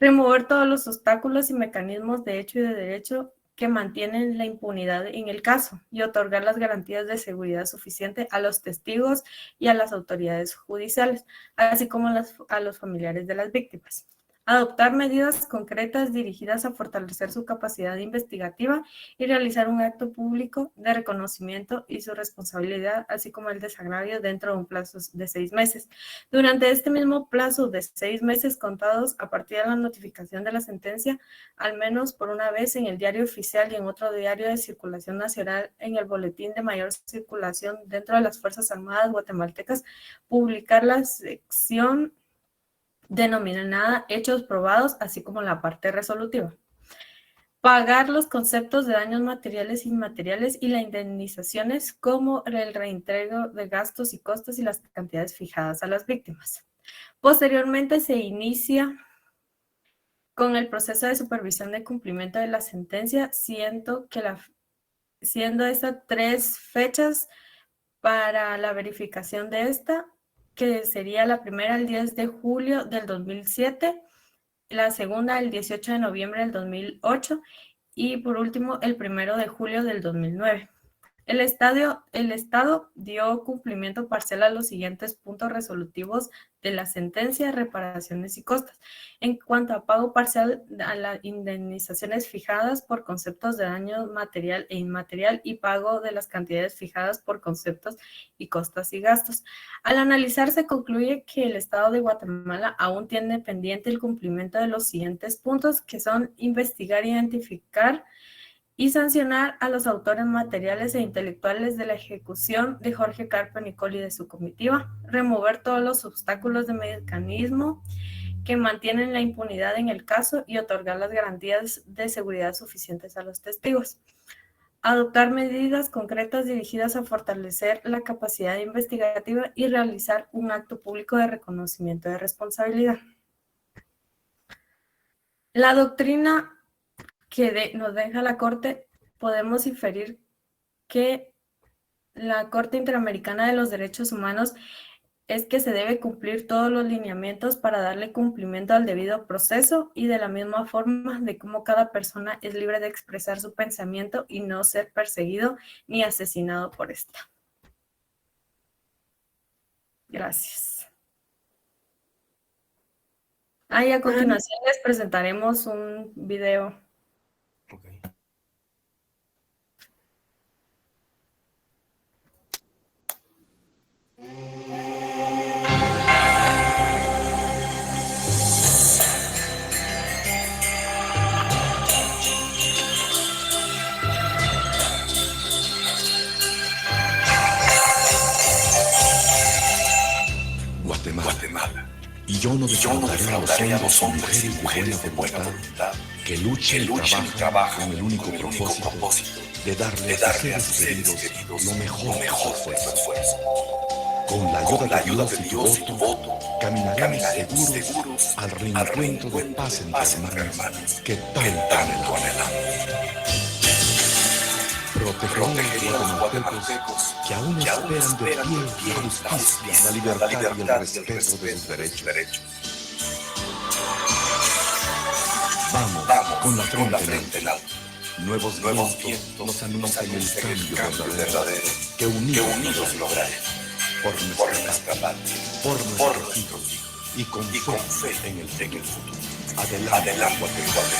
Remover todos los obstáculos y mecanismos de hecho y de derecho que mantienen la impunidad en el caso y otorgar las garantías de seguridad suficiente a los testigos y a las autoridades judiciales, así como a los familiares de las víctimas. Adoptar medidas concretas dirigidas a fortalecer su capacidad investigativa y realizar un acto público de reconocimiento y su responsabilidad, así como el desagravio dentro de un plazo de 6 meses. Durante este mismo plazo de 6 meses contados a partir de la notificación de la sentencia, al menos por una vez en el diario oficial y en otro diario de circulación nacional en el boletín de mayor circulación dentro de las Fuerzas Armadas guatemaltecas, publicar la sección denominada hechos probados, así como la parte resolutiva. Pagar los conceptos de daños materiales e inmateriales y las indemnizaciones, como el reintegro de gastos y costos y las cantidades fijadas a las víctimas. Posteriormente se inicia con el proceso de supervisión de cumplimiento de la sentencia, siendo estas 3 fechas para la verificación de esta, que sería la primera el 10 de julio del 2007, la segunda el 18 de noviembre del 2008 y por último el 1 de julio del 2009. El Estado dio cumplimiento parcial a los siguientes puntos resolutivos de la sentencia, reparaciones y costas. En cuanto a pago parcial a las indemnizaciones fijadas por conceptos de daño material e inmaterial y pago de las cantidades fijadas por conceptos y costas y gastos. Al analizar se concluye que el Estado de Guatemala aún tiene pendiente el cumplimiento de los siguientes puntos, que son investigar, identificar y sancionar a los autores materiales e intelectuales de la ejecución de Jorge Carpio Nicol y de su comitiva, remover todos los obstáculos de mecanismo que mantienen la impunidad en el caso y otorgar las garantías de seguridad suficientes a los testigos. Adoptar medidas concretas dirigidas a fortalecer la capacidad investigativa y realizar un acto público de reconocimiento de responsabilidad. La doctrina que nos deja la Corte, podemos inferir que la Corte Interamericana de los Derechos Humanos es que se debe cumplir todos los lineamientos para darle cumplimiento al debido proceso y de la misma forma de cómo cada persona es libre de expresar su pensamiento y no ser perseguido ni asesinado por esta. Gracias. Y a continuación les presentaremos un video. Y yo no defraudaré a los hombres y mujeres de buena voluntad que luchan y trabajan con el único propósito de darle a sus seres queridos lo mejor de su esfuerzo. Con la ayuda de Dios y tu voto, caminaremos seguros al reencuentro de paz entre hermanos que tanto anhelamos. Proteger a los guatemaltecos que aún esperan de pie la justicia, la libertad y el respeto de sus derechos. Vamos con la frente en alto. Nuevos vientos nos anuncian el cambio verdadero que unidos lograremos. Por nuestra patria, por nuestros hijos y con fe en el futuro. Adelante, Guatemala.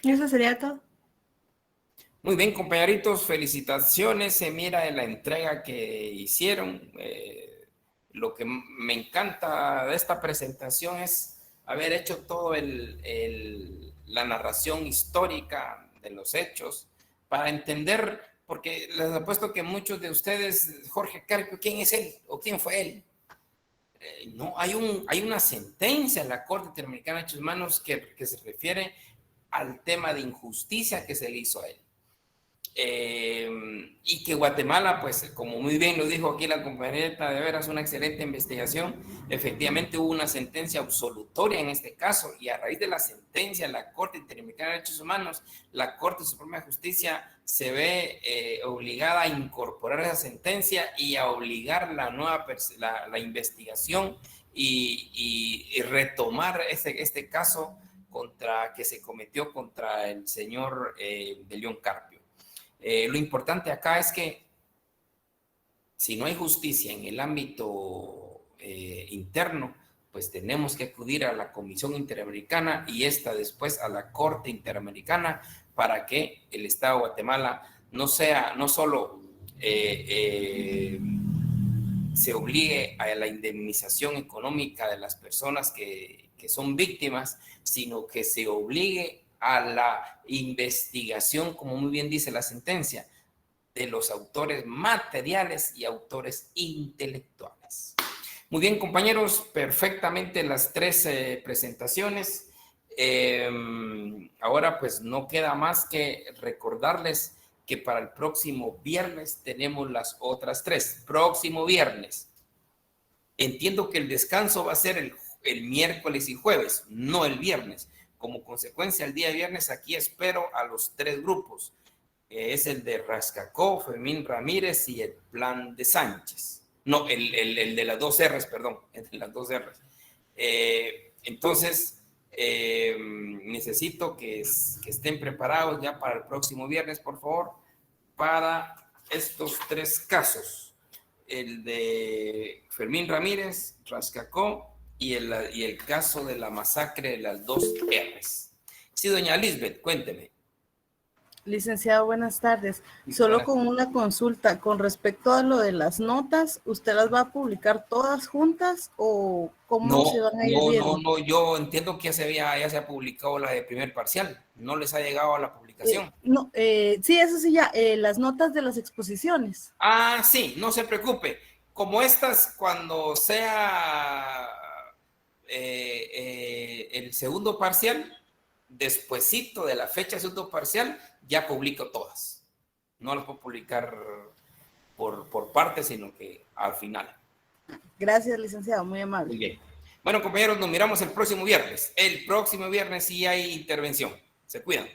¿Y eso sería todo? Muy bien, compañeritos, felicitaciones. Se mira en la entrega que hicieron. Lo que me encanta de esta presentación es haber hecho todo la narración histórica de los hechos para entender, porque les apuesto que muchos de ustedes, Jorge Carpio, ¿quién es él o quién fue él? No, hay una sentencia en la Corte Interamericana de Derechos Humanos que se refiere al tema de injusticia que se le hizo a él. Y que Guatemala, pues como muy bien lo dijo aquí la compañera, de veras una excelente investigación. Efectivamente hubo una sentencia absolutoria en este caso, y a raíz de la sentencia de la Corte Interamericana de Derechos Humanos, la Corte Suprema de Justicia se ve obligada a incorporar esa sentencia y a obligar la investigación y retomar este caso que se cometió contra el señor de León Carpio. Lo importante acá es que si no hay justicia en el ámbito interno, pues tenemos que acudir a la Comisión Interamericana y esta después a la Corte Interamericana para que el Estado de Guatemala no solo se obligue a la indemnización económica de las personas que son víctimas, sino que se obligue a la investigación, como muy bien dice la sentencia, de los autores materiales y autores intelectuales. Muy bien, compañeros, perfectamente las tres presentaciones. Ahora pues no queda más que recordarles que para el próximo viernes tenemos las otras tres. Próximo viernes. Entiendo que el descanso va a ser el miércoles y jueves, no el viernes. Como consecuencia, el día viernes aquí espero a los tres grupos. Es el de Rascacó, Fermín Ramírez y el Plan de Sánchez. No, el de las dos R's, perdón. El de las dos R's. Entonces, necesito que estén preparados ya para el próximo viernes, por favor, para estos tres casos. El de Fermín Ramírez, Rascacó, y el caso de la masacre de las dos R's. Sí, doña Lisbeth, cuénteme. Licenciado, buenas tardes. Solo con una consulta con respecto a lo de las notas, ¿usted las va a publicar todas juntas o cómo se van a ir viendo? No, yo entiendo que ya se ha publicado la de primer parcial, no les ha llegado a la publicación. Sí, eso sí ya, las notas de las exposiciones. Ah, sí, no se preocupe. Como estas, cuando sea el segundo parcial, despuesito de la fecha de segundo parcial, ya publico todas. No las puedo publicar por partes, sino que al final. Gracias, licenciado, muy amable. Muy bien. Bueno, compañeros, nos miramos el próximo viernes. El próximo viernes sí hay intervención. Se cuidan.